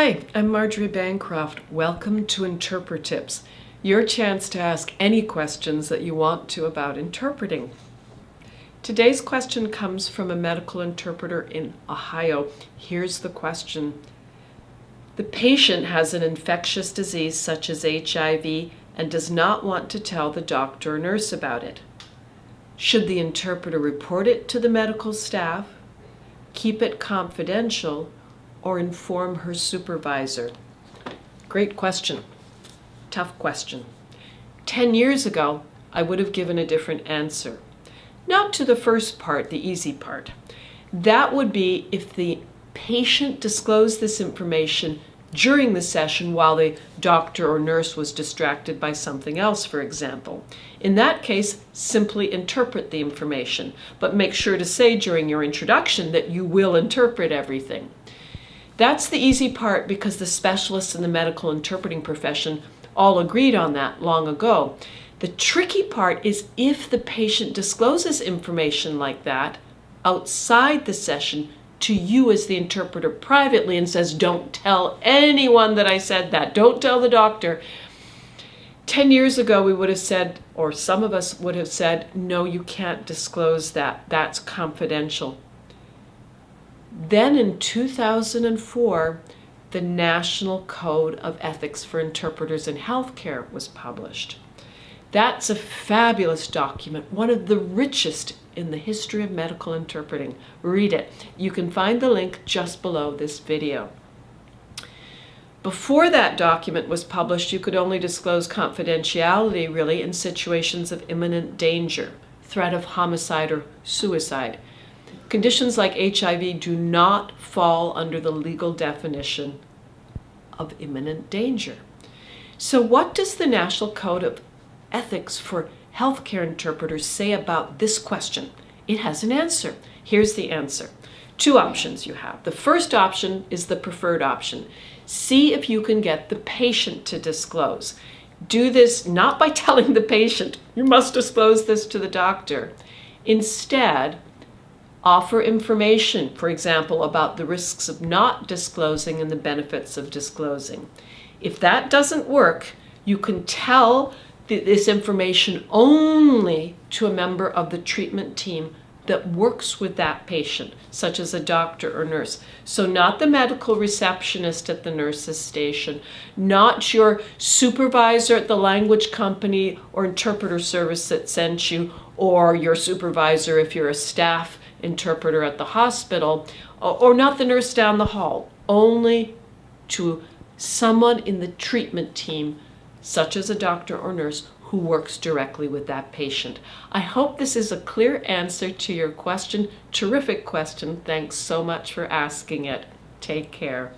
Hi, I'm Marjorie Bancroft. Welcome to InterpreTIPS, your chance to ask any questions that you want to about interpreting. Today's question comes from a medical interpreter in Ohio. Here's the question. The patient has an infectious disease such as HIV and does not want to tell the doctor or nurse about it. Should the interpreter report it to the medical staff, keep it confidential, or inform her supervisor? Great question. Tough question. 10 years ago, I would have given a different answer. Not to the first part, the easy part. That would be if the patient disclosed this information during the session while the doctor or nurse was distracted by something else, for example. In that case, simply interpret the information, but make sure to say during your introduction that you will interpret everything. That's the easy part because the specialists in the medical interpreting profession all agreed on that long ago. The tricky part is if the patient discloses information like that outside the session to you as the interpreter privately and says, don't tell anyone that I said that, don't tell the doctor. 10 years ago we would have said, or some of us would have said, no, you can't disclose that, that's confidential. Then in 2004, the National Code of Ethics for Interpreters in Healthcare was published. That's a fabulous document, one of the richest in the history of medical interpreting. Read it. You can find the link just below this video. Before that document was published, you could only disclose confidentiality really in situations of imminent danger, threat of homicide or suicide. Conditions like HIV do not fall under the legal definition of imminent danger. So what does the National Code of Ethics for Healthcare Interpreters say about this question? It has an answer. Here's the answer. Two options you have. The first option is the preferred option. See if you can get the patient to disclose. Do this not by telling the patient, you must disclose this to the doctor. Instead, offer information, for example, about the risks of not disclosing and the benefits of disclosing. If that doesn't work, you can tell this information only to a member of the treatment team that works with that patient, such as a doctor or nurse. So not the medical receptionist at the nurse's station, not your supervisor at the language company or interpreter service that sent you, or your supervisor if you're a staff interpreter at the hospital, or not the nurse down the hall, only to someone in the treatment team, such as a doctor or nurse, who works directly with that patient. I hope this is a clear answer to your question. Terrific question. Thanks so much for asking it. Take care.